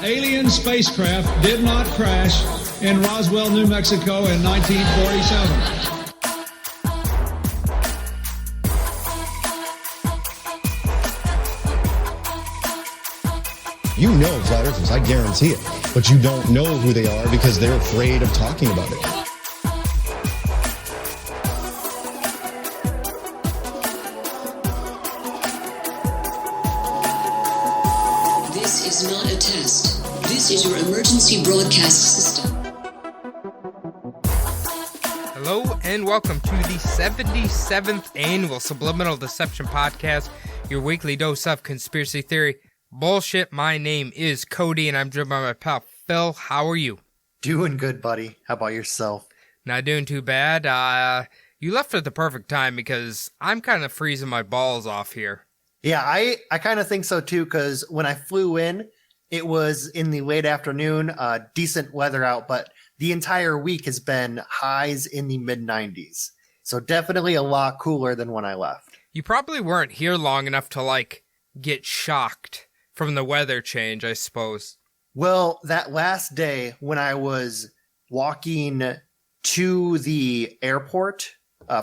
alien spacecraft did not crash in Roswell, New Mexico in 1947. You know flat earthers, I guarantee it. But you don't know who they are because they're afraid of talking about it. This is not a test. This is your emergency broadcast system. Hello and welcome to the 77th annual Subliminal Deception Podcast, your weekly dose of conspiracy theory bullshit. My name is Cody and I'm joined by my pal Phil. How are you? Doing good, buddy. How about yourself? Not doing too bad. You left at the perfect time because I'm kind of freezing my balls off here. Yeah, I kind of think so too, because when I flew in, it was in the late afternoon, decent weather out, but the entire week has been highs in the mid-90s. So definitely a lot cooler than when I left. You probably weren't here long enough to, get shocked from the weather change, I suppose. Well, that last day when I was walking to the airport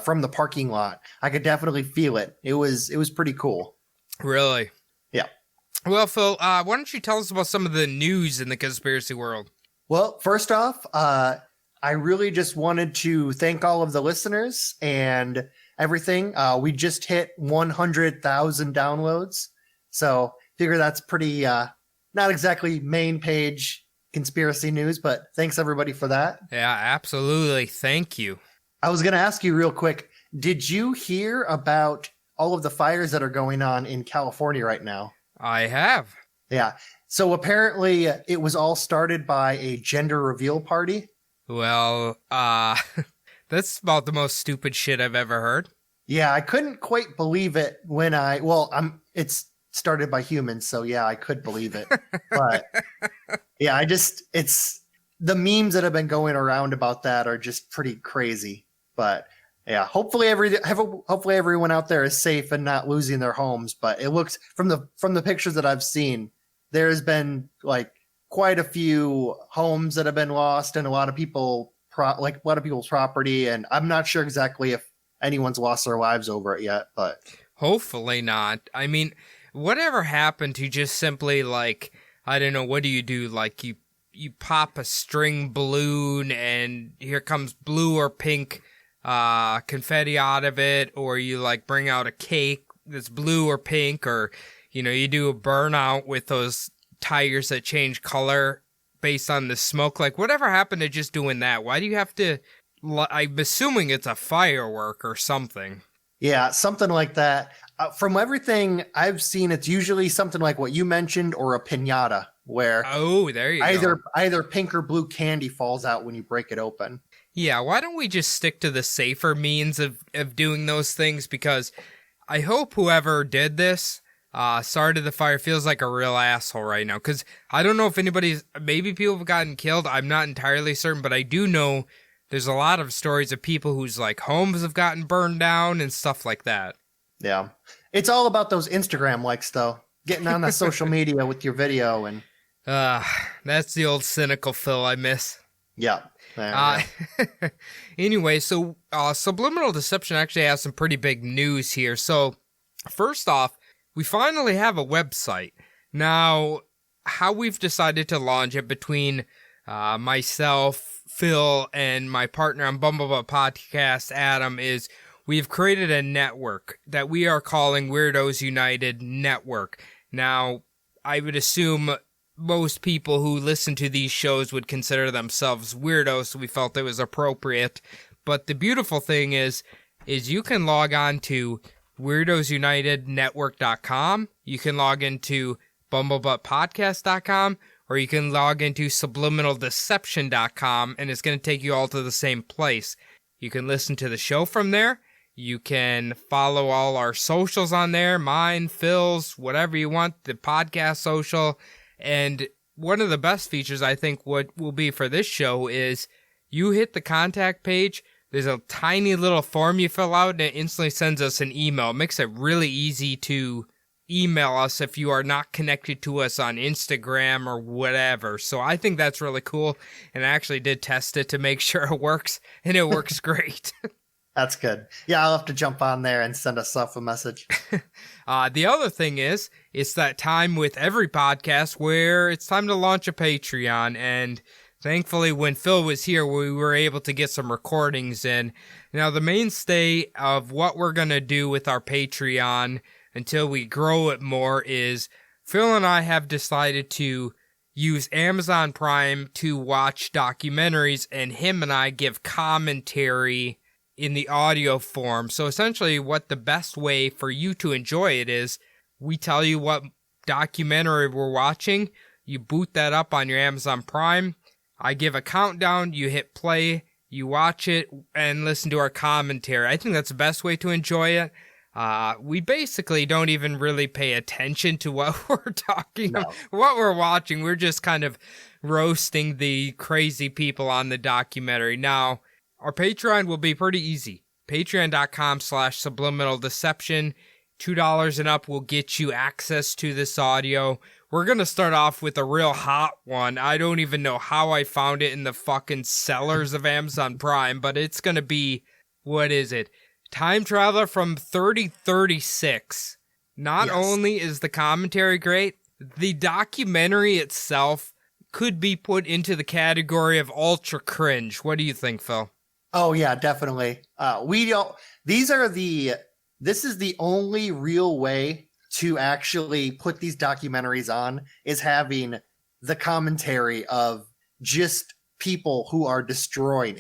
from the parking lot, I could definitely feel it. It was pretty cool. Really? Yeah. Well, Phil, why don't you tell us about some of the news in the conspiracy world? Well, first off, I really just wanted to thank all of the listeners and everything. We just hit 100,000 downloads. So figure that's pretty, not exactly main page conspiracy news, but thanks everybody for that. Yeah, absolutely. Thank you. I was going to ask you real quick. Did you hear about all of the fires that are going on in California right now? I have. Yeah. So apparently it was all started by a gender reveal party. Well, that's about the most stupid shit I've ever heard. Yeah, I couldn't quite believe it when it's started by humans, so yeah, I could believe it. But yeah, it's the memes that have been going around about that are just pretty crazy. But yeah, hopefully everyone out there is safe and not losing their homes. But it looks from the pictures that I've seen, there's been quite a few homes that have been lost and a lot of people's property. And I'm not sure exactly if anyone's lost their lives over it yet, but hopefully not. I mean, whatever happened to just simply I don't know, what do? You pop a string balloon and here comes blue or pink confetti out of it, or you bring out a cake that's blue or pink, or you do a burnout with those tires that change color based on the smoke. Whatever happened to just doing that? Why do you have to? I'm assuming it's a firework or something. Yeah, something like that. From everything I've seen, it's usually something like what you mentioned, or a piñata, where there you go. Either pink or blue candy falls out when you break it open. Yeah, why don't we just stick to the safer means of doing those things? Because I hope whoever did this started the fire feels like a real asshole right now. Because I don't know if maybe people have gotten killed. I'm not entirely certain, but I do know there's a lot of stories of people whose homes have gotten burned down and stuff like that. Yeah. It's all about those Instagram likes, though. Getting on the social media with your video. And that's the old cynical Phil I miss. Yeah. Anyway, so Subliminal Deception actually has some pretty big news here. So first off, we finally have a website. Now, how we've decided to launch it between myself, Phil, and my partner on Bumblebutt Podcast, Adam, is we've created a network that we are calling Weirdos United Network. Now, I would assume most people who listen to these shows would consider themselves weirdos, so we felt it was appropriate. But the beautiful thing is you can log on to WeirdosUnitedNetwork.com, you can log into BumblebuttPodcast.com, or you can log into SubliminalDeception.com, and it's going to take you all to the same place. You can listen to the show from there. You can follow all our socials on there, mine, Phil's, whatever you want, the podcast social. And one of the best features, I think, what will be for this show is you hit the contact page. There's a tiny little form you fill out, and it instantly sends us an email. It makes it really easy to email us if you are not connected to us on Instagram or whatever. So I think that's really cool. And I actually did test it to make sure it works, and it works great. That's good. Yeah, I'll have to jump on there and send us off a message. The other thing is, it's that time with every podcast where it's time to launch a Patreon. And thankfully, when Phil was here, we were able to get some recordings in. Now, the mainstay of what we're going to do with our Patreon until we grow it more is Phil and I have decided to use Amazon Prime to watch documentaries, and him and I give commentary in the audio form. So essentially what the best way for you to enjoy it is, we tell you what documentary we're watching, you boot that up on your Amazon Prime, I give a countdown, you hit play, you watch it, and listen to our commentary. I think that's the best way to enjoy it. We basically don't even really pay attention to what we're talking about, what we're watching. We're just kind of roasting the crazy people on the documentary. Now, our Patreon will be pretty easy. Patreon.com/subliminal deception. $2 and up will get you access to this audio. We're going to start off with a real hot one. I don't even know how I found it in the fucking cellars of Amazon Prime, but it's going to be, what is it? Time Traveler from 3036. Not only is the commentary great, the documentary itself could be put into the category of ultra cringe. What do you think, Phil? Oh yeah, definitely. This is the only real way to actually put these documentaries on, is having the commentary of just people who are destroying.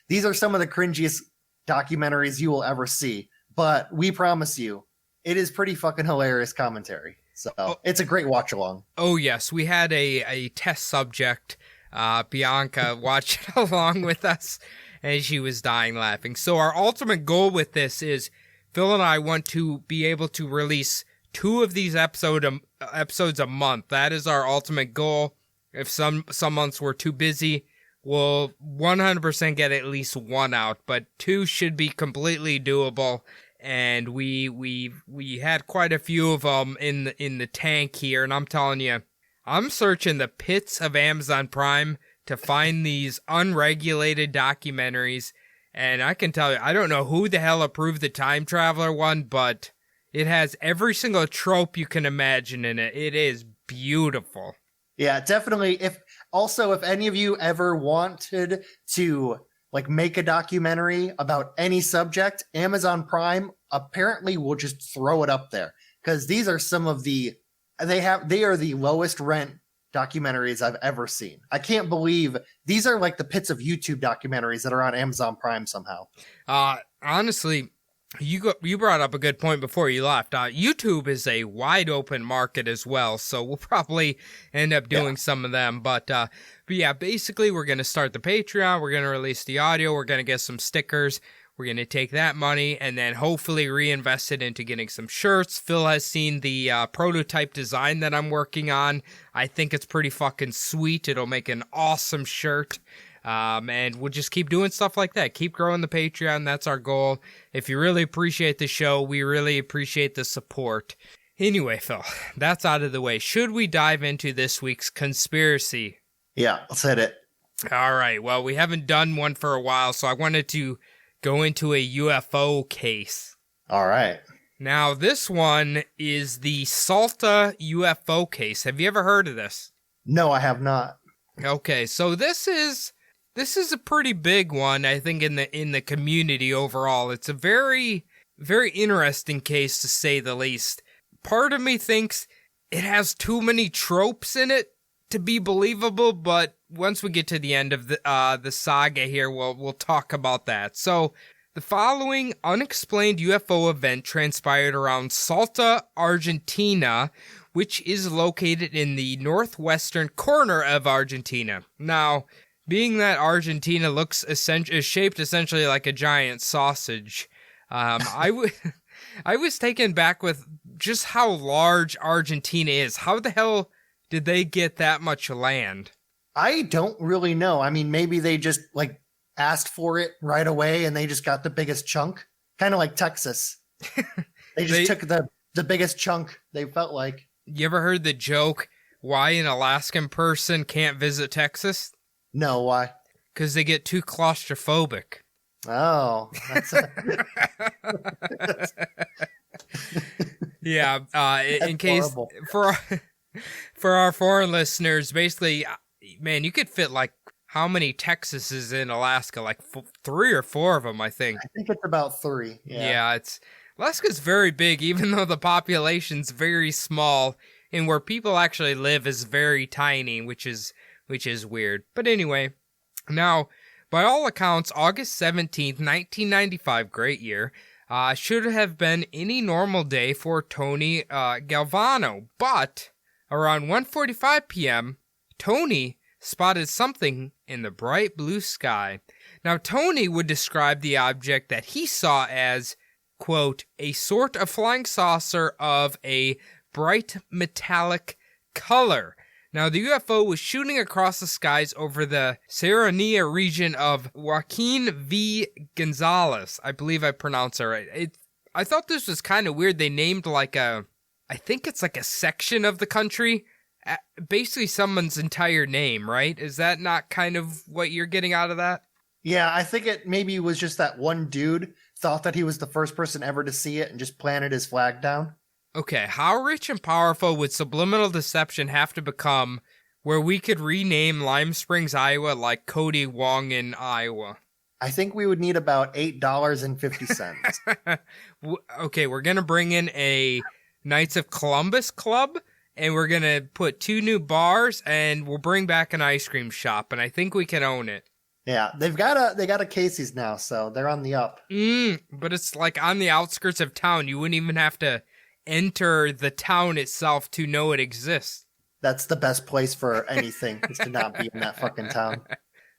These are some of the cringiest documentaries you will ever see, but we promise you, it is pretty fucking hilarious commentary. So it's a great watch along. Oh yes, we had a test subject, Bianca, watch it along with us, and she was dying laughing. So our ultimate goal with this is, Phil and I want to be able to release 2 of these episodes a month. That is our ultimate goal. If some months we're too busy, we'll 100% get at least 1 out, but 2 should be completely doable. And we had quite a few of them in the tank here, and I'm telling you, I'm searching the pits of Amazon Prime to find these unregulated documentaries, and I can tell you, I don't know who the hell approved the Time Traveler one, but it has every single trope you can imagine in it. It is beautiful. Yeah, definitely. If any of you ever wanted to make a documentary about any subject, Amazon Prime apparently will just throw it up there, because these are some of they are the lowest rent documentaries I've ever seen. I can't believe these are like the pits of YouTube documentaries that are on Amazon Prime somehow. Honestly, you brought up a good point before you left. YouTube is a wide open market as well, so we'll probably end up doing some of them. But yeah, basically we're going to start the Patreon. We're going to release the audio. We're going to get some stickers. We're going to take that money and then hopefully reinvest it into getting some shirts. Phil has seen the prototype design that I'm working on. I think it's pretty fucking sweet. It'll make an awesome shirt. And we'll just keep doing stuff like that. Keep growing the Patreon. That's our goal. If you really appreciate the show, we really appreciate the support. Anyway, Phil, that's out of the way. Should we dive into this week's conspiracy? Yeah, let's hit it. All right. Well, we haven't done one for a while, so I wanted to go into a UFO case. All right. Now, this one is the Salta UFO case. Have you ever heard of this? No, I have not. Okay, so this is a pretty big one, I think, in the community overall. It's a very, very interesting case, to say the least. Part of me thinks it has too many tropes in it to be believable, but once we get to the end of the saga here, we'll talk about that. So, the following unexplained UFO event transpired around Salta, Argentina, which is located in the northwestern corner of Argentina. Now, being that Argentina is shaped essentially like a giant sausage, I was taken back with just how large Argentina is. How the hell did they get that much land? I don't really know. I mean, maybe they just asked for it right away and they just got the biggest chunk. Kind of like Texas. They just took the biggest chunk, they felt like. You ever heard the joke, why an Alaskan person can't visit Texas? No, why? Because they get too claustrophobic. Oh, that's Yeah, in case horrible. for our foreign listeners, basically, man, you could fit like how many Texases in Alaska? Like 3 or 4 of them, I think. I think it's about 3. Yeah, Alaska's very big, even though the population's very small, and where people actually live is very tiny, which is weird. But anyway, now, by all accounts, August 17th, 1995, great year, should have been any normal day for Tony Galvano. But around 1:45 p.m., Tony spotted something in the bright blue sky. Now, Tony would describe the object that he saw as, quote, a sort of flying saucer of a bright metallic color. Now, the UFO was shooting across the skies over the Serranía region of Joaquin V. Gonzalez. I believe I pronounced that right. I thought this was kind of weird. They named I think it's like a section of the country, basically someone's entire name, right? Is that not kind of what you're getting out of that? Yeah, I think it maybe was just that one dude thought that he was the first person ever to see it and just planted his flag down. Okay, how rich and powerful would subliminal deception have to become where we could rename Lime Springs, Iowa like Cody Wong in Iowa? I think we would need about $8.50. Okay, we're going to bring in a Knights of Columbus club, and we're going to put 2 new bars, and we'll bring back an ice cream shop, and I think we can own it. Yeah, they got a Casey's now, so they're on the up. But it's like on the outskirts of town. You wouldn't even have to enter the town itself to know it exists. That's the best place for anything, is to not be in that fucking town.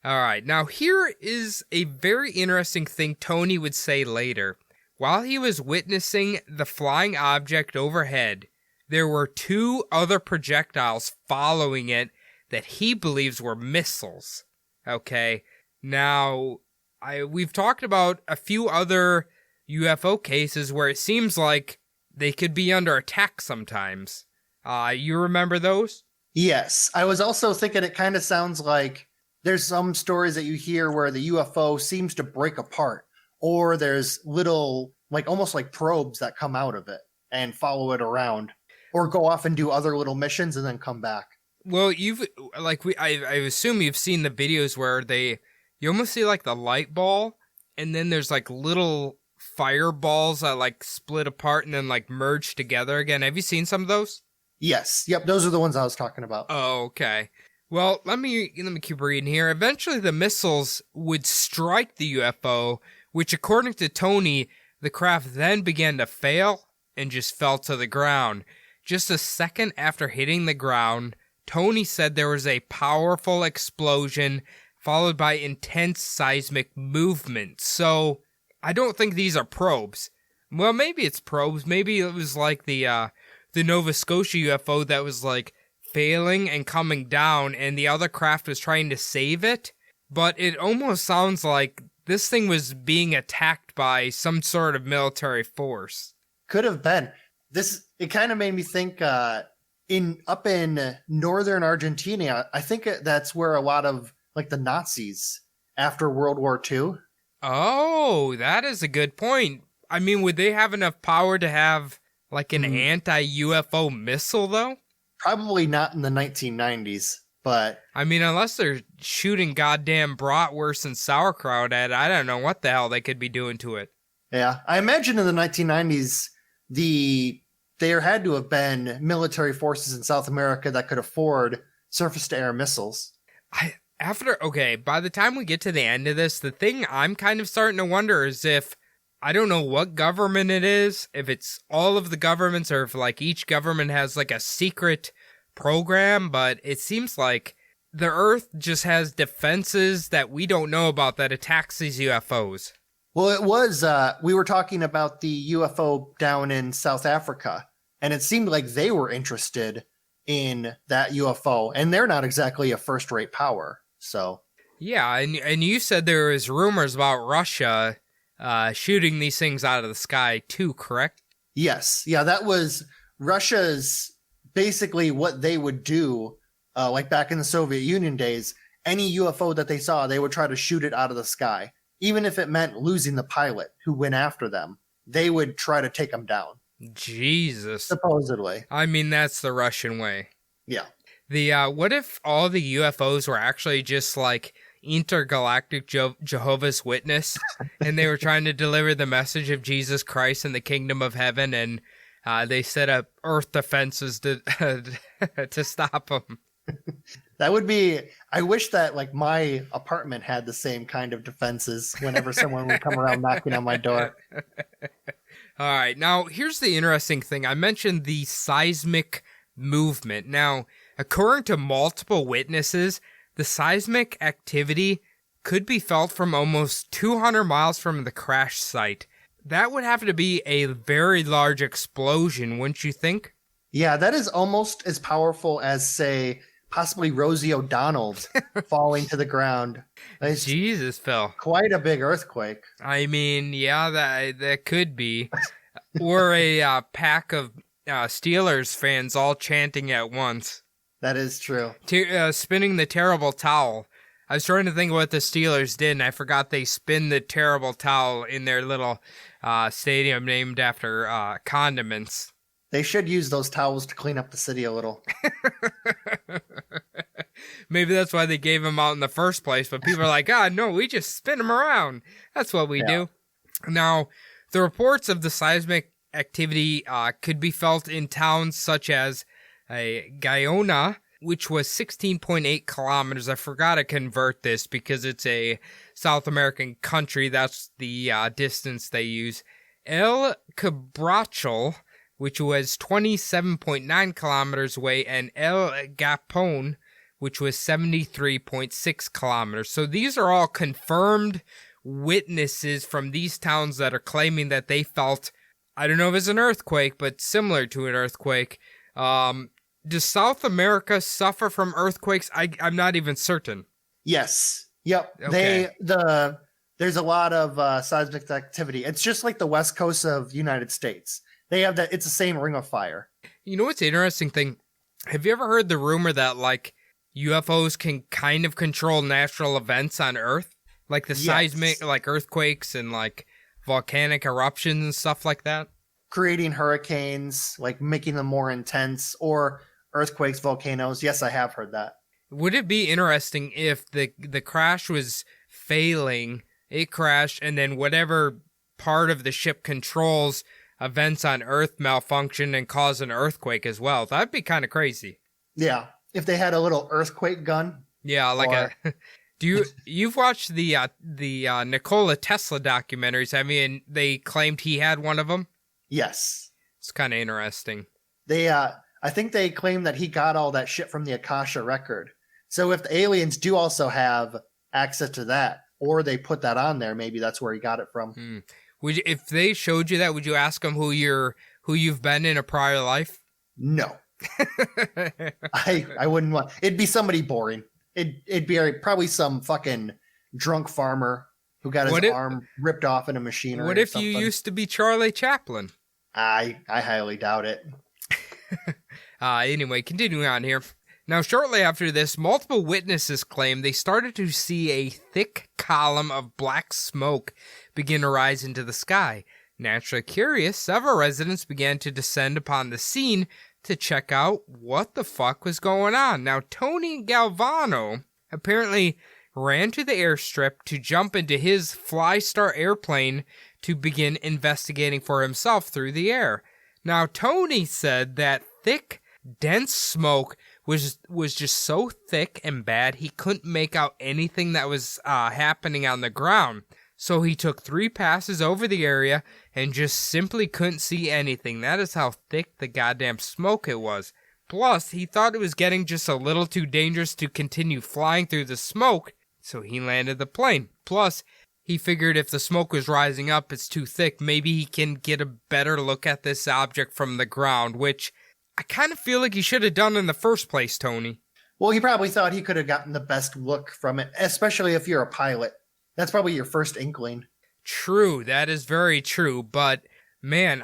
All right, now here is a very interesting thing Tony would say later. While he was witnessing the flying object overhead, there were 2 other projectiles following it that he believes were missiles. Okay, now we've talked about a few other UFO cases where it seems like they could be under attack sometimes. You remember those? Yes. I was also thinking it kind of sounds like there's some stories that you hear where the UFO seems to break apart, or there's little, like almost like probes that come out of it and follow it around, or go off and do other little missions and then come back. Well, I assume you've seen the videos where you almost see like the light ball, and then there's like little fireballs that like split apart and then like merge together again. Have you seen some of those? Yes. Yep. Those are the ones I was talking about. Oh, okay. Well, let me keep reading here. Eventually, the missiles would strike the UFO, which, according to Tony, the craft then began to fail and just fell to the ground. Just a second after hitting the ground, Tony said there was a powerful explosion followed by intense seismic movement. So I don't think these are probes. Well, maybe it's probes. Maybe it was like the Nova Scotia UFO that was like failing and coming down, and the other craft was trying to save it. But it almost sounds like this thing was being attacked by some sort of military force. Could have been. It kind of made me think up in northern Argentina, I think that's where a lot of like the Nazis after World War II. Oh, that is a good point. I mean, would they have enough power to have like an anti-UFO missile though? Probably not in the 1990s, but I mean, unless they're shooting goddamn bratwurst and sauerkraut at it, I don't know what the hell they could be doing to it. Yeah, I imagine in the 1990s, there had to have been military forces in South America that could afford surface-to-air missiles. By the time we get to the end of this, the thing I'm kind of starting to wonder is if, I don't know what government it is, if it's all of the governments or if like each government has like a secret program, but it seems like the Earth just has defenses that we don't know about that attacks these UFOs. Well, it was, we were talking about the UFO down in South Africa, and it seemed like they were interested in that UFO, and they're not exactly a first-rate power, so. Yeah, and you said there was rumors about Russia shooting these things out of the sky too, correct? Yes. Yeah, that was Russia's basically what they would do, like back in the Soviet Union days. Any UFO that they saw, they would try to shoot it out of the sky. Even if it meant losing the pilot who went after them, they would try to take them down. Jesus. Supposedly. I mean, that's the Russian way. Yeah. What if all the UFOs were actually just like intergalactic Jehovah's Witness, and they were trying to deliver the message of Jesus Christ and the kingdom of heaven, and they set up earth defenses to to stop them? That would be, I wish that like my apartment had the same kind of defenses whenever someone would come around knocking on my door. All right, now here's the interesting thing. I mentioned the seismic movement. Now, according to multiple witnesses, the seismic activity could be felt from almost 200 miles from the crash site. That would have to be a very large explosion, wouldn't you think? Yeah, that is almost as powerful as, say, possibly Rosie O'Donnell's falling to the ground. It's Jesus, Phil. quite a big earthquake. I mean, yeah, that could be. Or a pack of Steelers fans all chanting at once. That is true. Spinning the terrible towel. I was trying to think what the Steelers did, and I forgot they spin the terrible towel in their little stadium named after condiments. They should use those towels to clean up the city a little. Maybe that's why they gave them out in the first place, but people are like, no, we just spin them around. That's what we do. Now, the reports of the seismic activity could be felt in towns such as Guyana, which was 16.8 kilometers. I forgot to convert this because it's a South American country. That's the distance they use. El Cabrachal, which was 27.9 kilometers away, and El Gapon, which was 73.6 kilometers. So these are all confirmed witnesses from these towns that are claiming that they felt, I don't know if it's an earthquake, but similar to an earthquake. Does South America suffer from earthquakes? I'm not even certain. Yes. Yep. Okay. There's a lot of seismic activity. It's just like the west coast of the United States. They have that. It's the same ring of fire. You know what's the interesting thing? Have you ever heard the rumor that like UFOs can kind of control natural events on Earth? Like the seismic, like earthquakes and like volcanic eruptions and stuff like that? Creating hurricanes, like making them more intense, or earthquakes, volcanoes. Yes, I have heard that. Would it be interesting if the crash was failing, it crashed, and then whatever part of the ship controls events on Earth malfunction and cause an earthquake as well? That'd be kind of crazy. Yeah, if they had a little earthquake gun. Yeah, like you've watched the Nikola Tesla documentaries, have you? And they claimed he had one of them? Yes. It's kind of interesting. I think they claim that he got all that shit from the Akasha record. So if the aliens do also have access to that, or they put that on there, maybe that's where he got it from. Would you, if they showed you that, would you ask them who you've been in a prior life? No. I wouldn't want. It'd be somebody boring. It'd be probably some fucking drunk farmer who got his arm ripped off in a machinery. What if you used to be Charlie Chaplin? I highly doubt it. Anyway, continuing on here. Now, shortly after this, multiple witnesses claim they started to see a thick column of black smoke begin to rise into the sky. Naturally curious, several residents began to descend upon the scene to check out what the fuck was going on. Now, Tony Galvano apparently ran to the airstrip to jump into his Flystar airplane to begin investigating for himself through the air. Now, Tony said that thick, dense smoke was just so thick and bad he couldn't make out anything that was happening on the ground. So he took 3 passes over the area and just simply couldn't see anything. That is how thick the goddamn smoke it was. Plus, he thought it was getting just a little too dangerous to continue flying through the smoke, so he landed the plane. Plus, he figured if the smoke was rising up, it's too thick, maybe he can get a better look at this object from the ground, which I kind of feel like he should have done in the first place, Tony. Well, he probably thought he could have gotten the best look from it, especially if you're a pilot. That's probably your first inkling. True, that is very true, but man,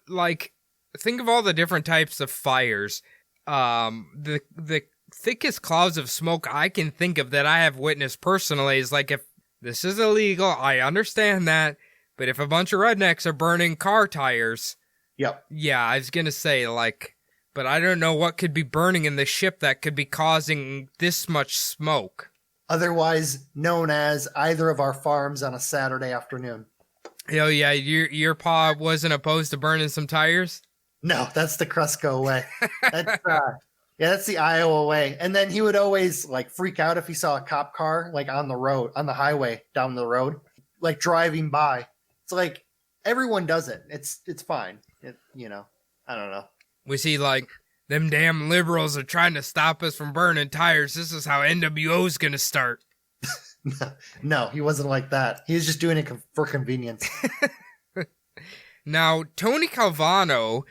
like, think of all the different types of fires. The thickest clouds of smoke I can think of that I have witnessed personally is like, if this is illegal, I understand that, but if a bunch of rednecks are burning car tires, Yep. yeah, I was gonna say, like, but I don't know what could be burning in the ship that could be causing this much smoke. Otherwise known as either of our farms on a Saturday afternoon. Oh yeah, your pa wasn't opposed to burning some tires? No, that's the Cresco way. That's that's the Iowa way. And then he would always like freak out if he saw a cop car like on the road, on the highway down the road, like driving by. It's like everyone does it. It's fine. I don't know. Was he like, them damn liberals are trying to stop us from burning tires. This is how NWO's gonna start. No, he wasn't like that. He was just doing it for convenience. Now, Tony Calvano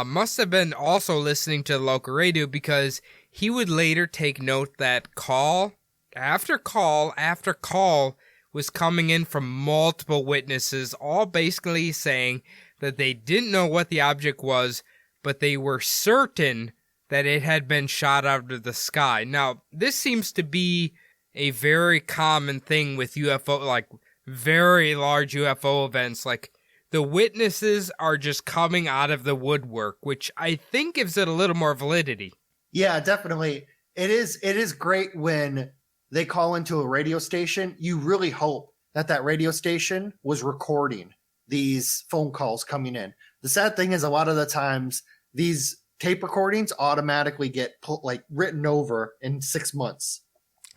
must have been also listening to the local radio, because he would later take note that call after call after call was coming in from multiple witnesses, all basically saying that they didn't know what the object was, but they were certain that it had been shot out of the sky. Now, this seems to be a very common thing with UFO, like very large UFO events. Like, the witnesses are just coming out of the woodwork, which I think gives it a little more validity. Yeah, definitely. It is great when they call into a radio station. You really hope that radio station was recording these phone calls coming in. The sad thing is, a lot of the times these tape recordings automatically get written over in 6 months.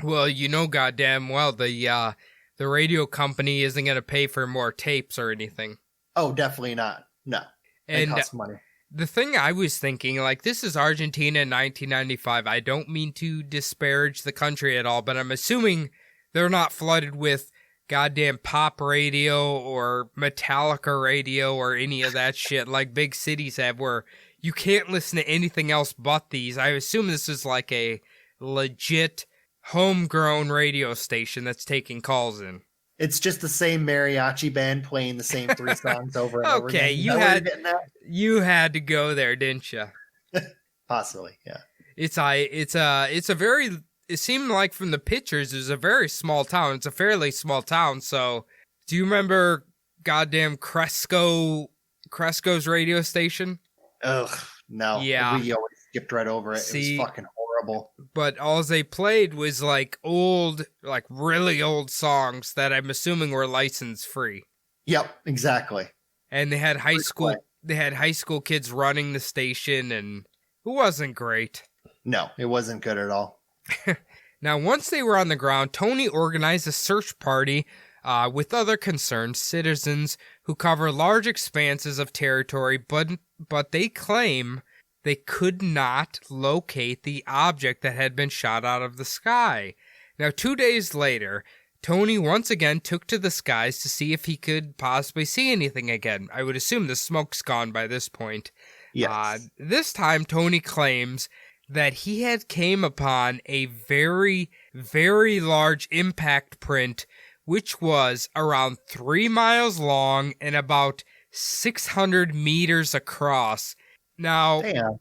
Well, goddamn well, the radio company isn't going to pay for more tapes or anything. Oh, definitely not. No. It costs money. The thing I was thinking, like, this is Argentina in 1995. I don't mean to disparage the country at all, but I'm assuming they're not flooded with goddamn pop radio or Metallica radio or any of that shit like big cities have, where you can't listen to anything else but these. I assume this is like a legit homegrown radio station that's taking calls in. It's just the same mariachi band playing the same 3 songs over and over again. Okay, you had to go there, didn't you? Possibly, yeah. It's a very, it seemed like from the pictures, it was a very small town. It's a fairly small town. So, do you remember goddamn Cresco's radio station? Ugh, no. Yeah. We always skipped right over it. See, it was fucking horrible. But all they played was like old, like really old songs that I'm assuming were license free. Yep, exactly. And they had high school kids running the station, and it wasn't great. No, it wasn't good at all. Now, once they were on the ground, Tony organized a search party with other concerned citizens who cover large expanses of territory, but they claim they could not locate the object that had been shot out of the sky. Now, 2 days later, Tony once again took to the skies to see if he could possibly see anything again. I would assume the smoke's gone by this point. Yes. This time, Tony claims that he had came upon a very, very large impact print, which was around 3 miles long and about 600 meters across. Now, damn.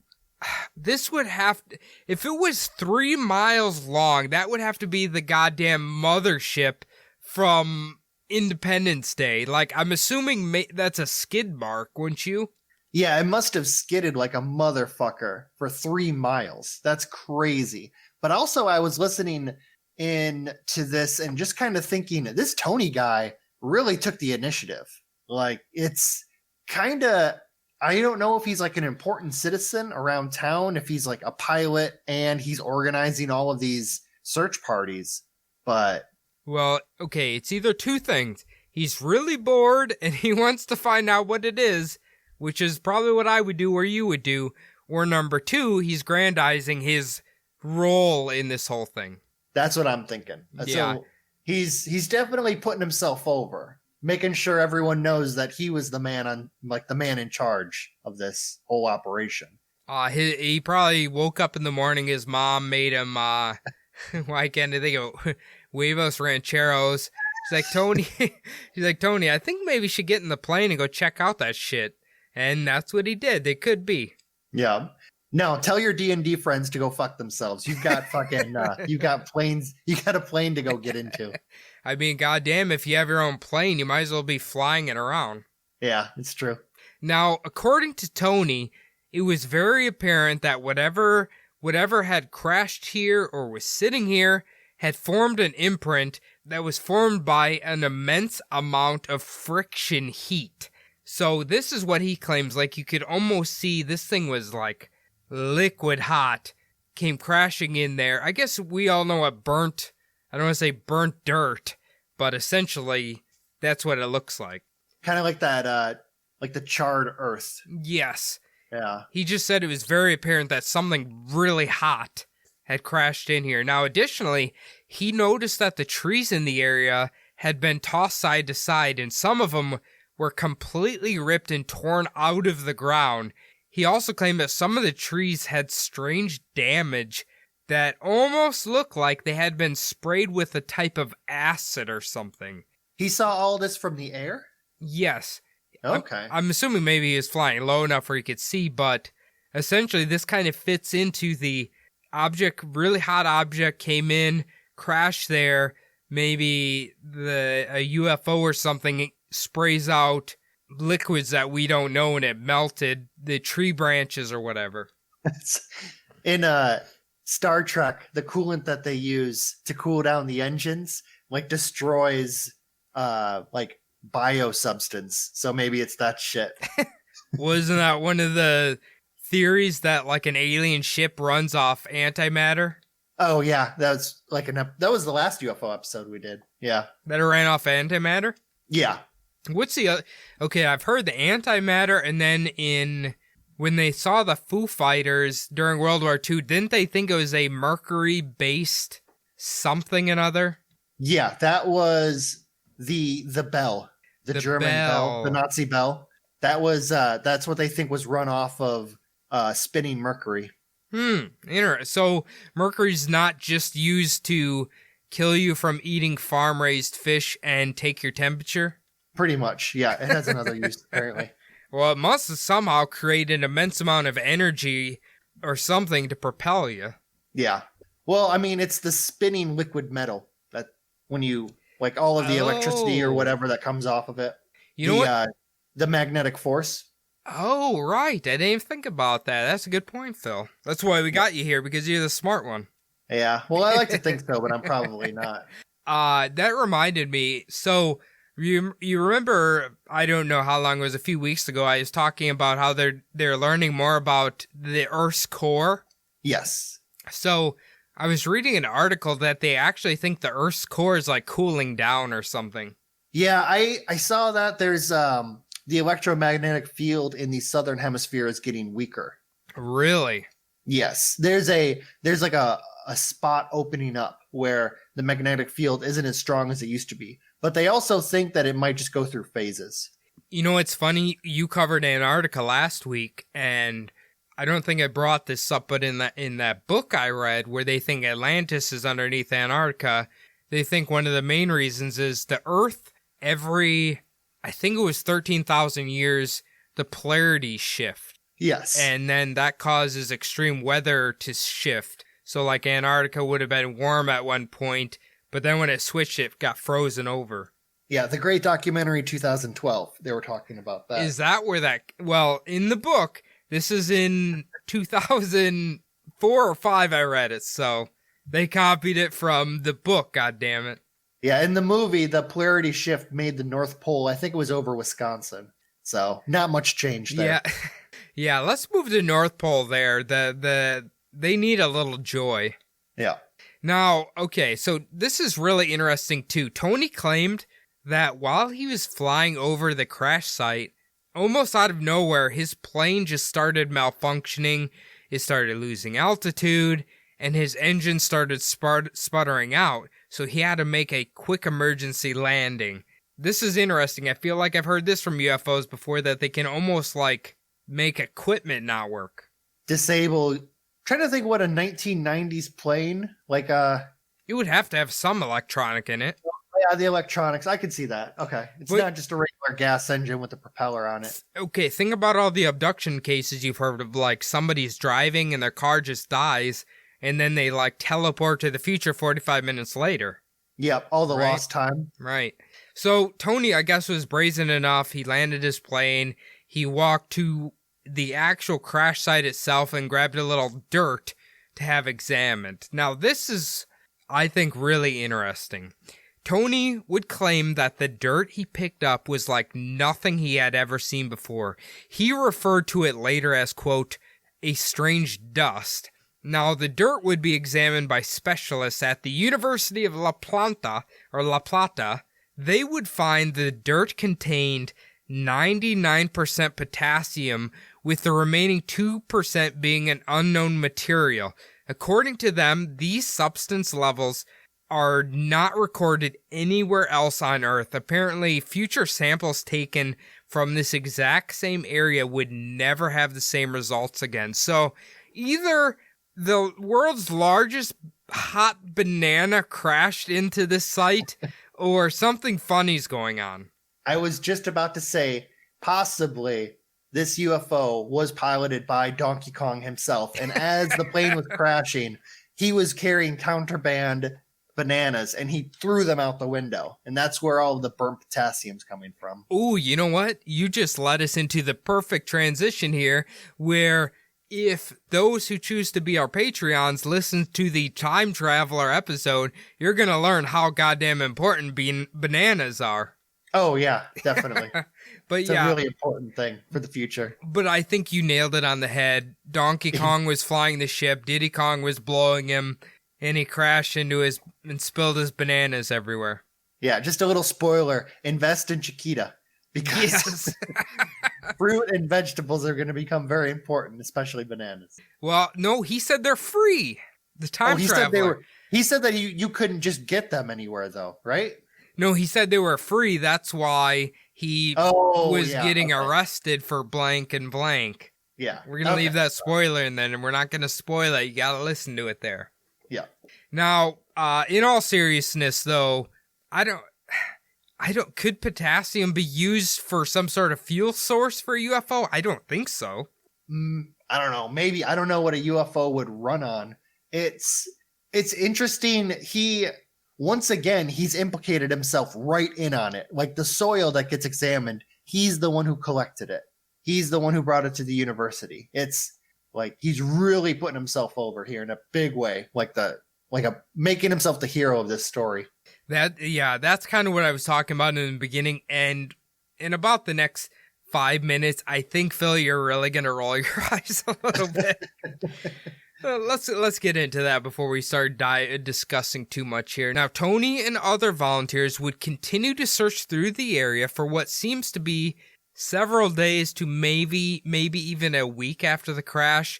This would have to, if it was 3 miles long, that would have to be the goddamn mothership from Independence Day. Like, I'm assuming that's a skid mark, wouldn't you? Yeah, it must have skidded like a motherfucker for 3 miles. That's crazy. But also, I was listening in to this and just kind of thinking, this Tony guy really took the initiative. Like, it's kind of, I don't know if he's like an important citizen around town, if he's like a pilot and he's organizing all of these search parties, but... Well, okay, it's either two things. He's really bored and he wants to find out what it is, which is probably what I would do or you would do, or number two, he's grandizing his role in this whole thing. That's what I'm thinking. Yeah. So he's definitely putting himself over, making sure everyone knows that he was the man in charge of this whole operation. He probably woke up in the morning. His mom made him, why can't I think of huevos rancheros? She's like, Tony, I think maybe you should get in the plane and go check out that shit. And that's what he did. They could be. Yeah. No, tell your D&D friends to go fuck themselves. You've got fucking, you got planes. You got a plane to go get into. I mean, goddamn, if you have your own plane, you might as well be flying it around. Yeah, it's true. Now, according to Tony, it was very apparent that whatever had crashed here or was sitting here had formed an imprint that was formed by an immense amount of friction heat. So this is what he claims, like you could almost see this thing was like liquid hot, came crashing in there. I guess we all know what burnt, I don't want to say burnt dirt, but essentially that's what it looks like. Kind of like that, like the charred earth. Yes. Yeah. He just said it was very apparent that something really hot had crashed in here. Now, additionally, he noticed that the trees in the area had been tossed side to side, and some of them were completely ripped and torn out of the ground. He also claimed that some of the trees had strange damage that almost looked like they had been sprayed with a type of acid or something. He saw all this from the air? Yes. Okay. I'm assuming maybe he was flying low enough where he could see, but essentially this kind of fits into the object, really hot object came in, crashed there, maybe a UFO or something sprays out liquids that we don't know and it melted the tree branches or whatever. In Star Trek, the coolant that they use to cool down the engines like destroys like biosubstance. So maybe it's that shit. Wasn't that one of the theories that like an alien ship runs off antimatter? Oh yeah, that was like that was the last UFO episode we did. Yeah. That it ran off antimatter? Yeah. What's the okay, I've heard the antimatter, and then when they saw the Foo Fighters during World War II, didn't they think it was a mercury-based something another? Yeah, that was the bell. The German bell, the Nazi bell. That was that's what they think was run off of spinning mercury. Interesting. So mercury's not just used to kill you from eating farm-raised fish and take your temperature? Pretty much, yeah. It has another use, apparently. Well, it must have somehow created an immense amount of energy or something to propel you. Yeah. Well, I mean, it's the spinning liquid metal that when you, like all of the electricity or whatever that comes off of it. You know what? The magnetic force. Oh, right. I didn't even think about that. That's a good point, Phil. That's why we got you here, because you're the smart one. Yeah. Well, I like to think so, but I'm probably not. That reminded me. So you remember, I don't know how long it was, a few weeks ago, I was talking about how they're learning more about the Earth's core. Yes. So I was reading an article that they actually think the Earth's core is like cooling down or something. Yeah, I saw that there's the electromagnetic field in the southern hemisphere is getting weaker. Really? Yes. There's like a spot opening up where the magnetic field isn't as strong as it used to be. But they also think that it might just go through phases. You know, it's funny, you covered Antarctica last week, and I don't think I brought this up, but in that book I read where they think Atlantis is underneath Antarctica, they think one of the main reasons is the Earth, I think it was 13,000 years, the polarities shift. Yes. And then that causes extreme weather to shift. So like Antarctica would have been warm at one point, but then when it switched, it got frozen over. Yeah, the great documentary 2012, they were talking about that. Is that where well, in the book, this is in 2004 or 5 I read it, so they copied it from the book, goddammit. Yeah, in the movie, the polarity shift made the North Pole, I think it was over Wisconsin. So, not much change there. Yeah, yeah. Let's move to North Pole there. They need a little joy. Yeah. Now, okay, so this is really interesting, too. Tony claimed that while he was flying over the crash site, almost out of nowhere, his plane just started malfunctioning. It started losing altitude, and his engine started sputtering out. So he had to make a quick emergency landing. This is interesting. I feel like I've heard this from UFOs before, that they can almost like make equipment not work. Disable. Trying to think what a 1990s plane, like You would have to have some electronic in it. Yeah, the electronics. I can see that. Okay. It's not just a regular gas engine with a propeller on it. Okay, think about all the abduction cases you've heard of, like somebody's driving and their car just dies, and then they like teleport to the future 45 minutes later. Yep, all the Right. lost time. Right. So Tony, I guess, was brazen enough. He landed his plane. He walked to the actual crash site itself and grabbed a little dirt to have examined. Now, this is, I think, really interesting. Tony would claim that the dirt he picked up was like nothing he had ever seen before. He referred to it later as, quote, a strange dust. Now, the dirt would be examined by specialists at the University of La Plata. They would find the dirt contained 99% potassium, with the remaining 2% being an unknown material. According to them, these substance levels are not recorded anywhere else on Earth. Apparently, future samples taken from this exact same area would never have the same results again. So, either the world's largest hot banana crashed into this site, or something funny's going on. I was just about to say, possibly this UFO was piloted by Donkey Kong himself. And as the plane was crashing, he was carrying contraband bananas and he threw them out the window. And that's where all of the burnt potassium's coming from. Ooh, you know what? You just led us into the perfect transition here, where if those who choose to be our Patreons listen to the Time Traveler episode, you're going to learn how goddamn important bananas are. Oh, yeah, definitely. But it's yeah, a really important thing for the future. But I think you nailed it on the head. Donkey Kong was flying the ship, Diddy Kong was blowing him, and he crashed into his and spilled his bananas everywhere. Yeah, just a little spoiler. Invest in Chiquita. Because Yes. fruit and vegetables are going to become very important, especially bananas. Well, no, he said they're free. The Time he Traveler. said they were. He said that you couldn't just get them anywhere, though, right? No, he said they were free. That's why he was getting arrested for blank and blank. Yeah. We're going to leave that spoiler in there, and we're not going to spoil it. You got to listen to it there. Yeah. Now, in all seriousness, though, could potassium be used for some sort of fuel source for a UFO? I don't think so. I don't know. Maybe. I don't know what a UFO would run on. It's interesting. Once again, he's implicated himself right in on it. Like the soil that gets examined, he's the one who collected it. He's the one who brought it to the university. It's like he's really putting himself over here in a big way, making himself the hero of this story. That's kind of what I was talking about in the beginning. And in about the next 5 minutes, I think, Phil, you're really going to roll your eyes a little bit. Let's get into that before we start discussing too much here. Now, Tony and other volunteers would continue to search through the area for what seems to be several days to maybe even a week after the crash.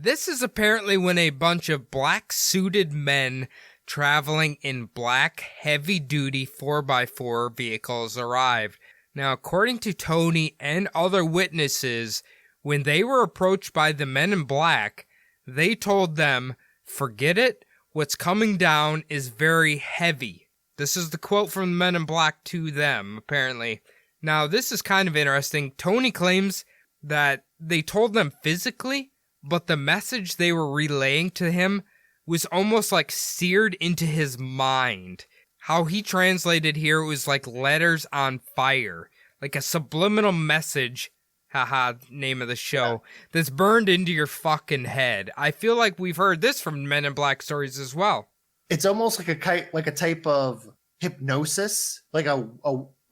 This is apparently when a bunch of black-suited men traveling in black, heavy-duty 4x4 vehicles arrived. Now, according to Tony and other witnesses, when they were approached by the men in black, they told them, "Forget it, what's coming down is very heavy." This is the quote from the Men in Black to them, apparently. Now, this is kind of interesting. Tony claims that they told them physically, but the message they were relaying to him was almost like seared into his mind. How he translated here was like letters on fire, like a subliminal message. Haha, name of the show. That's burned into your fucking head. I feel like we've heard this from Men in Black stories as well. It's almost like a type of hypnosis, like an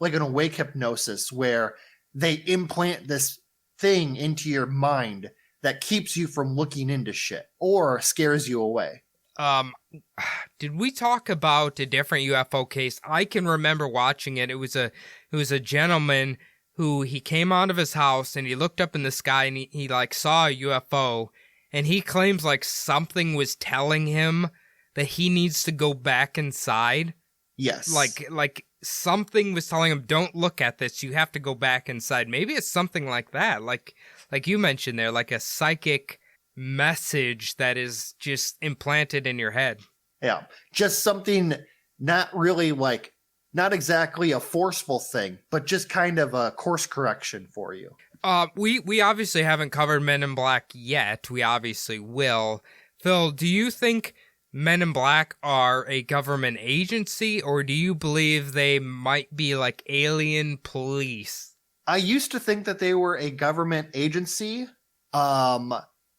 awake hypnosis, where they implant this thing into your mind that keeps you from looking into shit or scares you away. Did we talk about a different UFO case? I can remember watching it. It was a gentleman who he came out of his house and he looked up in the sky and he like saw a UFO, and he claims like something was telling him that he needs to go back inside. Yes. Like something was telling him, don't look at this, you have to go back inside. Maybe it's something like that. Like you mentioned there, like a psychic message that is just implanted in your head. Yeah. Just something not really like, not exactly a forceful thing, but just kind of a course correction for you. We obviously haven't covered Men in Black yet. We obviously will. Phil, do you think Men in Black are a government agency, or do you believe they might be like alien police? I used to think that they were a government agency.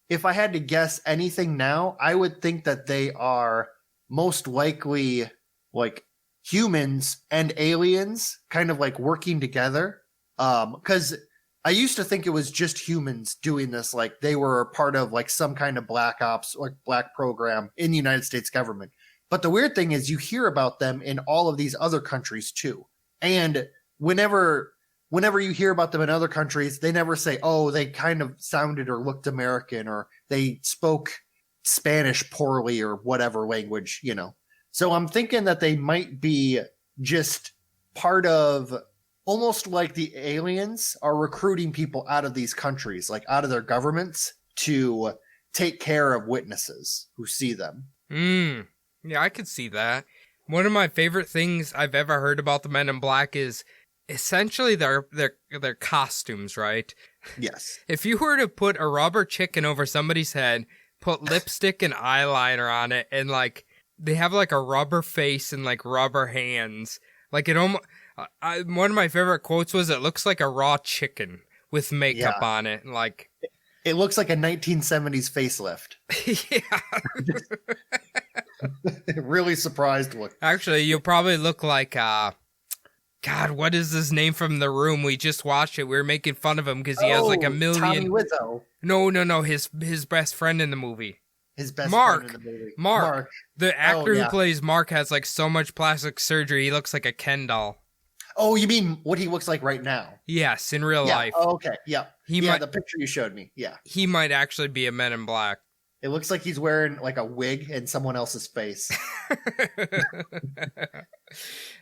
If I had to guess anything now, I would think that they are most likely like humans and aliens kind of like working together. Because I used to think it was just humans doing this. Like they were part of like some kind of black ops or black program in the United States government. But the weird thing is you hear about them in all of these other countries too. And whenever you hear about them in other countries, they never say, oh, they kind of sounded or looked American or they spoke Spanish poorly or whatever language, you know. So I'm thinking that they might be just part of almost like the aliens are recruiting people out of these countries, like out of their governments to take care of witnesses who see them. Yeah, I could see that. One of my favorite things I've ever heard about the Men in Black is essentially their costumes, right? Yes. If you were to put a rubber chicken over somebody's head, put lipstick and eyeliner on it, and like they have like a rubber face and like rubber hands, like it almost. One of my favorite quotes was, "It looks like a raw chicken with makeup on it." And like, it looks like a 1970s facelift. Yeah. Really surprised look. Actually, you'll probably look like God, what is his name from The Room? We just watched it. We were making fun of him because he has like a million. Tommy Wiseau. No. His best friend in the movie. His best Mark. friend in the movie. Mark. The actor who plays Mark has like so much plastic surgery. He looks like a Ken doll. Oh, you mean what he looks like right now? Yes, in real life. Oh, okay. Yeah. Might, the picture you showed me. Yeah. He might actually be a Men in Black. It looks like he's wearing like a wig in someone else's face.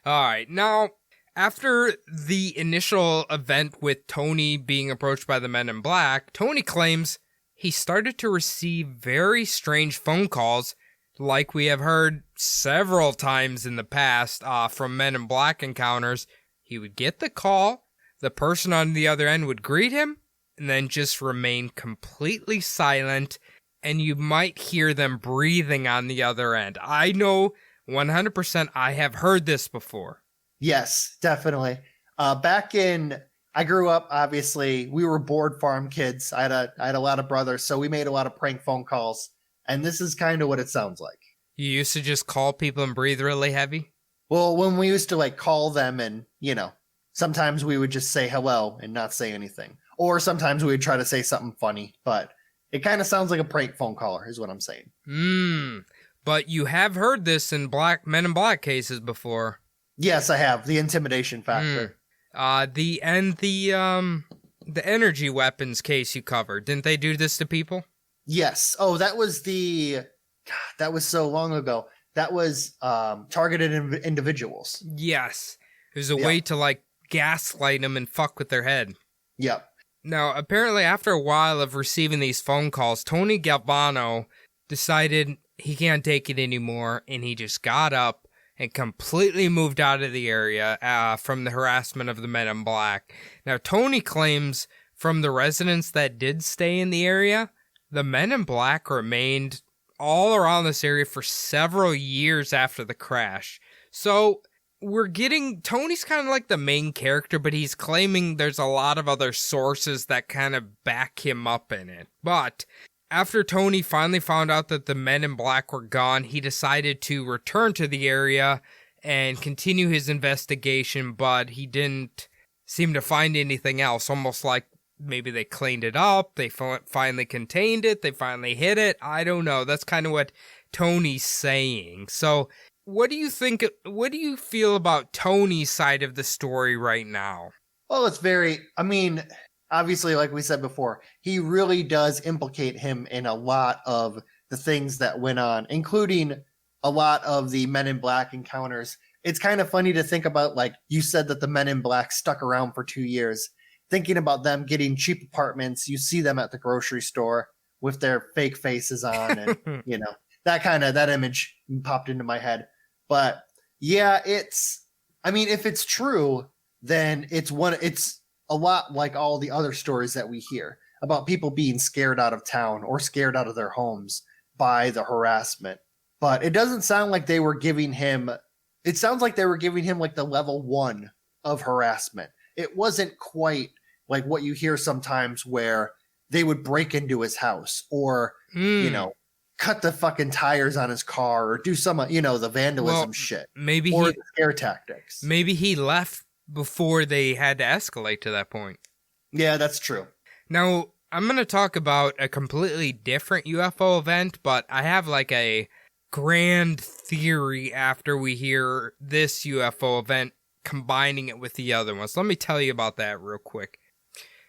All right. Now, after the initial event with Tony being approached by the Men in Black, Tony claims he started to receive very strange phone calls, like we have heard several times in the past from Men in Black encounters. He would get the call, the person on the other end would greet him, and then just remain completely silent, and you might hear them breathing on the other end. I know 100% I have heard this before. Yes, definitely. I grew up, obviously, we were board farm kids. I had a lot of brothers, so we made a lot of prank phone calls, and this is kind of what it sounds like. You used to just call people and breathe really heavy? Well, when we used to like call them and, you know, sometimes we would just say hello and not say anything. Or sometimes we would try to say something funny, but it kind of sounds like a prank phone caller is what I'm saying. But you have heard this in Men in Black cases before. Yes, I have. The intimidation factor. The energy weapons case you covered. Didn't they do this to people? Yes. Oh, that was that was so long ago. That was targeted individuals. Yes. It was a way to like gaslight them and fuck with their head. Yep. Now, apparently after a while of receiving these phone calls, Tony Galvano decided he can't take it anymore, and he just got up and completely moved out of the area from the harassment of the Men in Black. Now, Tony claims from the residents that did stay in the area, the Men in Black remained all around this area for several years after the crash. So Tony's kind of like the main character, but he's claiming there's a lot of other sources that kind of back him up in it. But after Tony finally found out that the Men in Black were gone, he decided to return to the area and continue his investigation, but he didn't seem to find anything else, almost like maybe they cleaned it up, they finally contained it, they finally hid it. I don't know. That's kind of what Tony's saying. So what do you think? What do you feel about Tony's side of the story right now? Well, obviously, like we said before, he really does implicate him in a lot of the things that went on, including a lot of the Men in Black encounters. It's kind of funny to think about, like you said, that the Men in Black stuck around for 2 years. Thinking about them getting cheap apartments, you see them at the grocery store with their fake faces on, and that image popped into my head. But Yeah, I mean, if it's true, then it's a lot like all the other stories that we hear about people being scared out of town or scared out of their homes by the harassment. But it doesn't sound like they were giving him, it sounds like they were giving him like the level 1 of harassment. It wasn't quite like what you hear sometimes where they would break into his house or, cut the fucking tires on his car or do some, the vandalism shit. Maybe or the scare tactics. Maybe he left before they had to escalate to that point. Yeah, that's true. Now, I'm going to talk about a completely different UFO event, but I have like a grand theory after we hear this UFO event, combining it with the other ones. Let me tell you about that real quick.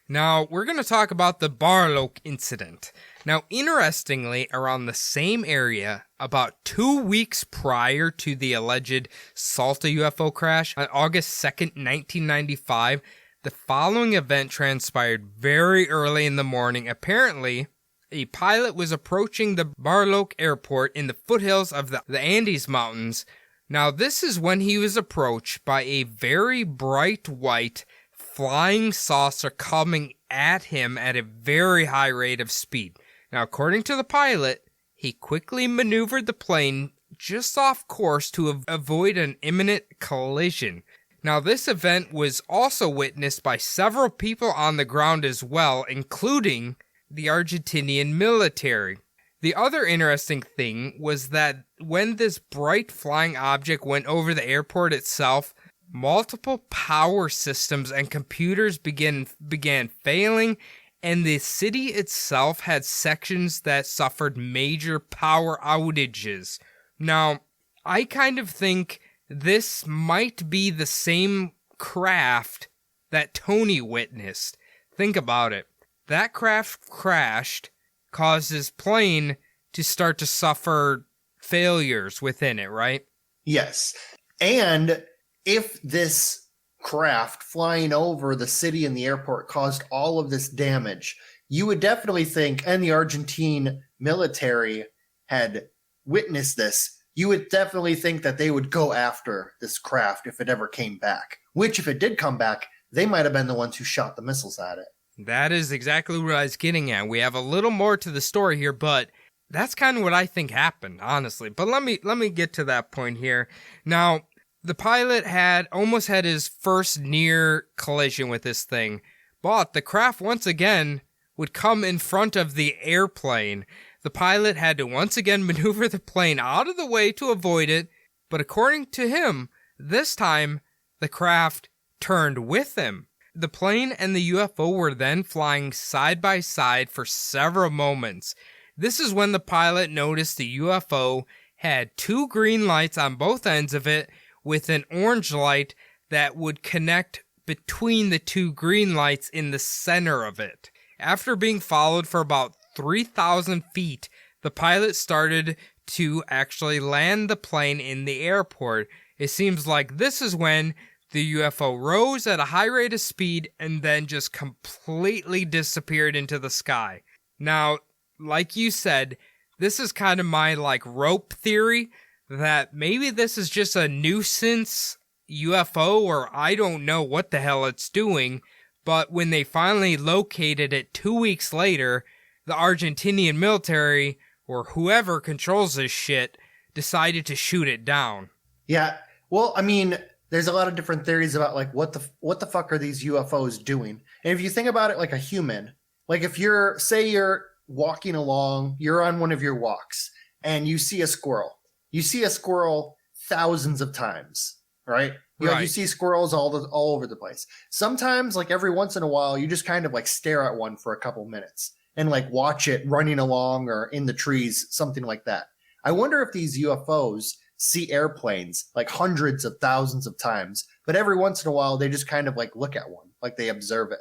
Now, we're going to talk about the Barlow incident. Now, interestingly, around the same area, about 2 weeks prior to the alleged Salta UFO crash, on August 2nd, 1995, the following event transpired very early in the morning. Apparently, a pilot was approaching the Barlow airport in the foothills of the Andes Mountains. Now, this is when he was approached by a very bright white flying saucer coming at him at a very high rate of speed. Now, according to the pilot, he quickly maneuvered the plane just off course to avoid an imminent collision. Now, this event was also witnessed by several people on the ground as well, including the Argentinian military. The other interesting thing was that when this bright flying object went over the airport itself, multiple power systems and computers began failing, and the city itself had sections that suffered major power outages. Now, I kind of think this might be the same craft that Tony witnessed. Think about it. That craft crashed, caused his plane to start to suffer failures within it, right? Yes. And if this craft flying over the city and the airport caused all of this damage, you would definitely think, and the Argentine military had witnessed this, you would definitely think that they would go after this craft if it ever came back. Which, if it did come back, they might have been the ones who shot the missiles at it. That is exactly what I was getting at. We have a little more to the story here, but that's kind of what I think happened, honestly. But let me get to that point here. Now, the pilot almost had his first near collision with this thing, but the craft once again would come in front of the airplane. The pilot had to once again maneuver the plane out of the way to avoid it, but according to him, this time the craft turned with him. The plane and the UFO were then flying side by side for several moments. This is when the pilot noticed the UFO had 2 green lights on both ends of it, with an orange light that would connect between the 2 green lights in the center of it. After being followed for about 3,000 feet, the pilot started to actually land the plane in the airport. It seems like this is when the UFO rose at a high rate of speed and then just completely disappeared into the sky. Now, like you said, this is kind of my rope theory, that maybe this is just a nuisance UFO, or I don't know what the hell it's doing, but when they finally located it 2 weeks later, the Argentinian military, or whoever controls this shit, decided to shoot it down. Yeah, well, I mean, there's a lot of different theories about what the fuck are these UFOs doing? And if you think about it like a human, if you're walking along, you're on one of your walks, and you see a squirrel. You see a squirrel thousands of times, right? You see squirrels all over the place. Sometimes, every once in a while, you just kind of stare at one for a couple minutes and watch it running along or in the trees, something like that. I wonder if these UFOs see airplanes hundreds of thousands of times, but every once in a while they just kind of look at one, they observe it,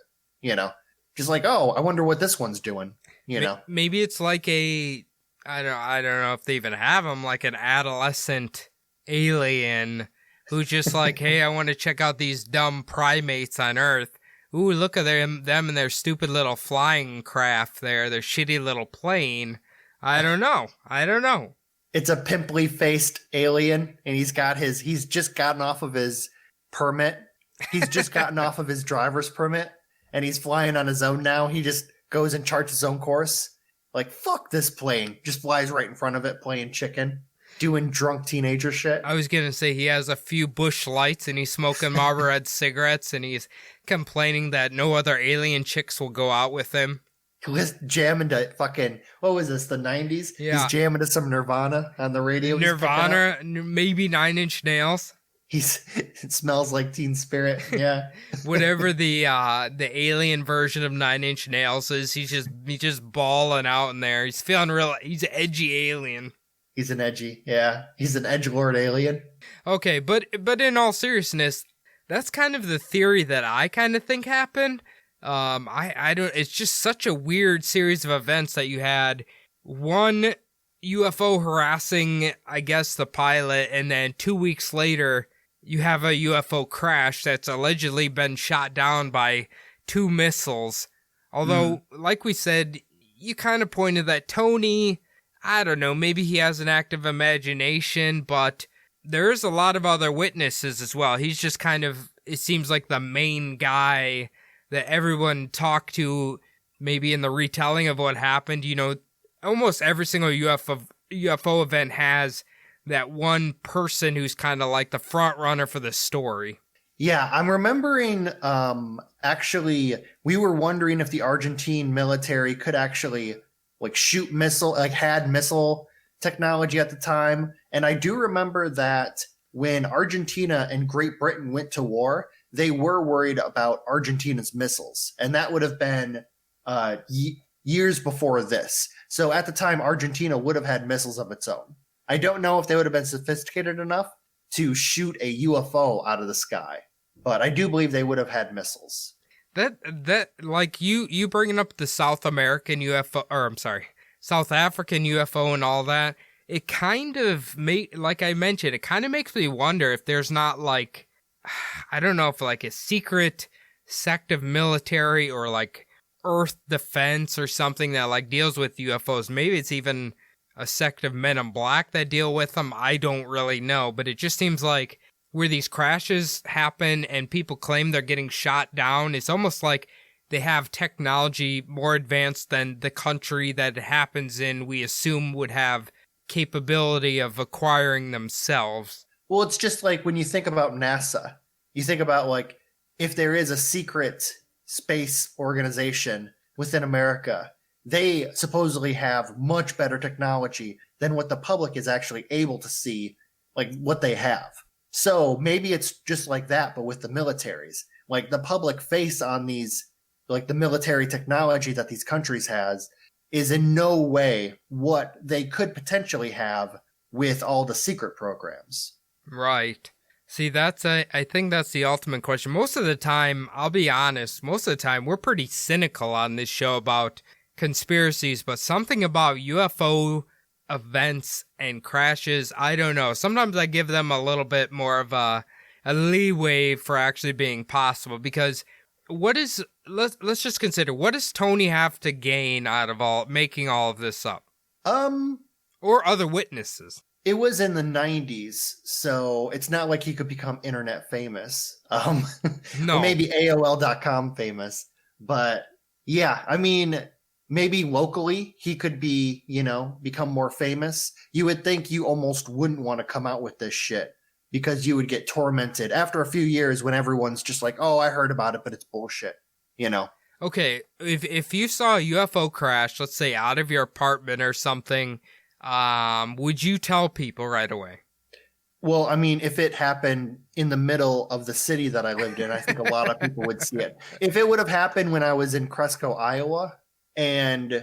just oh, I wonder what this one's doing, Maybe it's I don't know if they even have them, an adolescent alien who's just hey, I want to check out these dumb primates on Earth. Ooh, look at them and their stupid little flying craft there, their shitty little plane. I don't know. It's a pimply faced alien, and he's just gotten off of his permit. He's just gotten off of his driver's permit, and he's flying on his own now. He just goes and charts his own course. Like, fuck this plane. Just flies right in front of it, playing chicken, doing drunk teenager shit. I was going to say he has a few bush lights and he's smoking Marlboro Red cigarettes and he's complaining that no other alien chicks will go out with him. He was jamming to fucking, what was this, the 90s? Yeah. He's jamming to some Nirvana on the radio. Nirvana, maybe Nine Inch Nails. It smells like Teen Spirit. Yeah. Whatever the alien version of Nine Inch Nails is, he's just balling out in there. He's feeling he's an edgy alien. He's an edgelord alien. Okay, but in all seriousness, that's kind of the theory that I kind of think happened. I don't. It's just such a weird series of events that you had one UFO harassing, I guess, the pilot, and then 2 weeks later, you have a UFO crash that's allegedly been shot down by 2 missiles. Although, like we said, you kind of pointed that Tony, I don't know, maybe he has an active imagination, but there's a lot of other witnesses as well. He's just kind of, it seems like the main guy that everyone talked to, maybe in the retelling of what happened. You know, almost every single UFO event has that one person who's kind of like the front runner for the story. Yeah, I'm remembering, actually, we were wondering if the Argentine military could actually, like, shoot had missile technology at the time. And I do remember that when Argentina and Great Britain went to war, they were worried about Argentina's missiles. And that would have been years before this. So at the time, Argentina would have had missiles of its own. I don't know if they would have been sophisticated enough to shoot a UFO out of the sky, but I do believe they would have had missiles. That like you bringing up the South American UFO, or I'm sorry, South African UFO and all that, it kind of like I mentioned, it kind of makes me wonder if there's not, like, I don't know, if like a secret sect of military or like Earth Defense or something that like deals with UFOs. Maybe it's even a sect of Men in Black that deal with them. I don't really know, but it just seems like where these crashes happen and people claim they're getting shot down, it's almost like they have technology more advanced than the country that it happens in, we assume, would have capability of acquiring themselves. Well, it's just like when you think about NASA, you think about, like, if there is a secret space organization within America, they supposedly have much better technology than what the public is actually able to see, like what they have. So maybe it's just like that, but with the militaries. Like, the public face on these, like, the military technology that these countries has is in no way what they could potentially have with all the secret programs. Right. See, I think that's the ultimate question. Most of the time, I'll be honest, most of the time we're pretty cynical on this show about conspiracies, but something about UFO events and crashes, I don't know. Sometimes I give them a little bit more of a leeway for actually being possible, because let's just consider, what does Tony have to gain out of making all of this up? Or other witnesses? It was in the 90s, so it's not like he could become internet famous. No. Or maybe AOL.com famous. But yeah, I mean, maybe locally he could be, become more famous. You would think you almost wouldn't want to come out with this shit because you would get tormented after a few years when everyone's just like, oh, I heard about it, but it's bullshit, Okay, if you saw a UFO crash, let's say out of your apartment or something, would you tell people right away? Well, I mean, if it happened in the middle of the city that I lived in, I think a lot of people would see it. If it would have happened when I was in Cresco, Iowa, and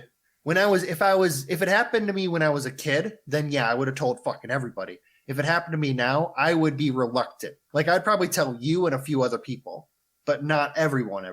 if it happened to me when I was a kid, then yeah, I would have told fucking everybody. If it happened to me now, I would be reluctant. Like, I'd probably tell you and a few other people, but not everyone.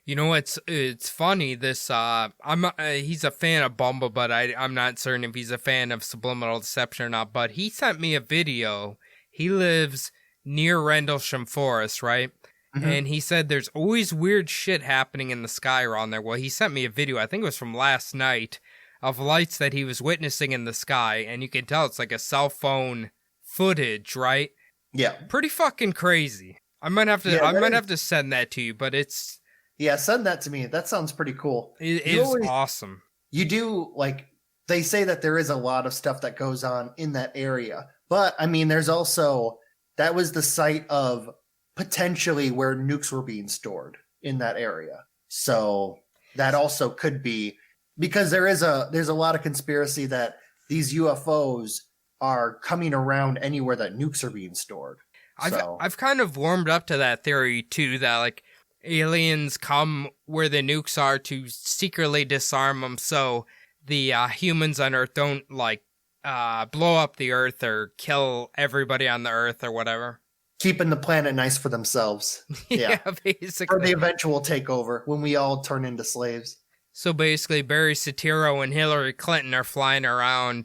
You know, it's funny. This he's a fan of Bumble, but I'm not certain if he's a fan of subliminal deception or not. But he sent me a video. He lives near Rendlesham Forest, right? Mm-hmm. And he said there's always weird shit happening in the sky around there. Well, he sent me a video. I think it was from last night of lights that he was witnessing in the sky, and you can tell it's like a cell phone footage, right? Yeah. Pretty fucking crazy. I might have to send that to you, but it's... Yeah, send that to me. That sounds pretty cool. It is awesome. You do, like, they say that there is a lot of stuff that goes on in that area. But, I mean, there's also, that was the site of potentially where nukes were being stored in that area. So that also could be, because there's a lot of conspiracy that these UFOs are coming around anywhere that nukes are being stored. I've kind of warmed up to that theory too, that like aliens come where the nukes are to secretly disarm them, so the humans on Earth don't like blow up the Earth or kill everybody on the Earth or whatever. Keeping the planet nice for themselves. Yeah, basically. For the eventual takeover when we all turn into slaves. So basically, Barry Soetoro and Hillary Clinton are flying around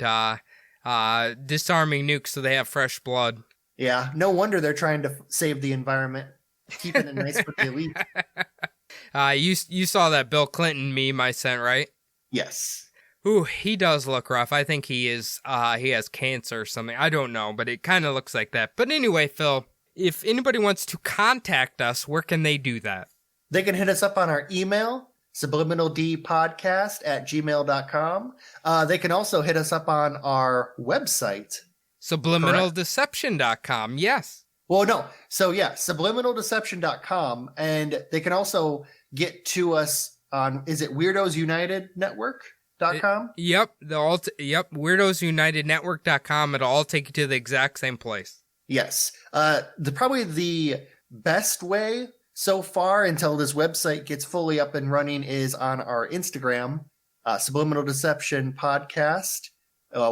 disarming nukes so they have fresh blood. Yeah, no wonder they're trying to save the environment, keeping it nice for the elite. You saw that Bill Clinton meme I sent, right? Yes. Ooh, he does look rough. I think he has cancer or something. I don't know, but it kind of looks like that. But anyway, Phil, if anybody wants to contact us, where can they do that? They can hit us up on our email, subliminaldpodcast@gmail.com. They can also hit us up on our website. Subliminaldeception.com, yes. Well, no. So, yeah, subliminaldeception.com. And they can also get to us on, is it WeirdosUnitedNetwork.com? Yep, WeirdosUnitedNetwork.com. It'll all take you to the exact same place. Yes. Probably the best way so far until this website gets fully up and running is on our Instagram, Subliminal Deception Podcast.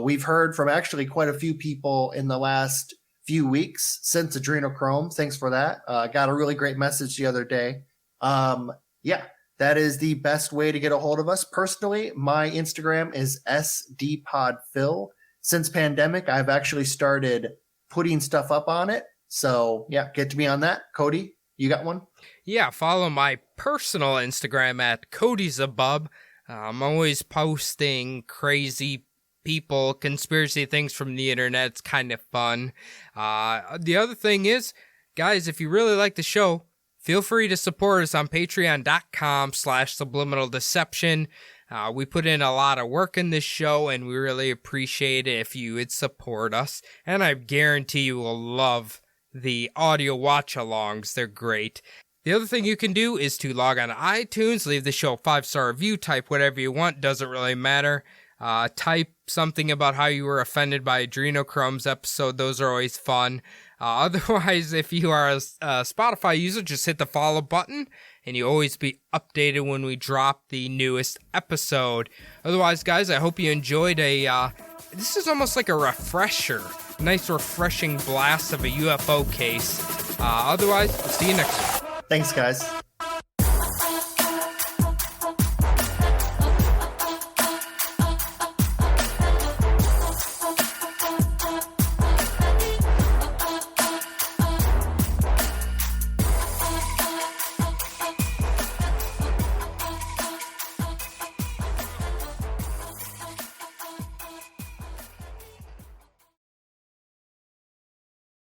We've heard from actually quite a few people in the last few weeks since Adrenochrome. Thanks for that. Got a really great message the other day. Yeah, that is the best way to get a hold of us. Personally, my Instagram is SDPodPhil. Since pandemic, I've actually started putting stuff up on it. So yeah, get to me on that. Cody, you got one? Yeah, follow my personal Instagram at Cody'sAbub. I'm always posting crazy people, conspiracy things from the internet. It's kind of fun. The other thing is, guys, if you really like the show, feel free to support us on patreon.com/subliminaldeception. We put in a lot of work in this show, and we really appreciate it if you would support us. And I guarantee you will love the audio watch-alongs. They're great. The other thing you can do is to log on to iTunes, leave the show a 5-star review, type whatever you want, doesn't really matter. Type something about how you were offended by Adrenochrome's episode. Those are always fun. Otherwise, if you are a Spotify user, just hit the follow button, and you'll always be updated when we drop the newest episode. Otherwise, guys, I hope you enjoyed this is almost like a refresher. Nice refreshing blast of a UFO case. Otherwise, we'll see you next week. Thanks, guys.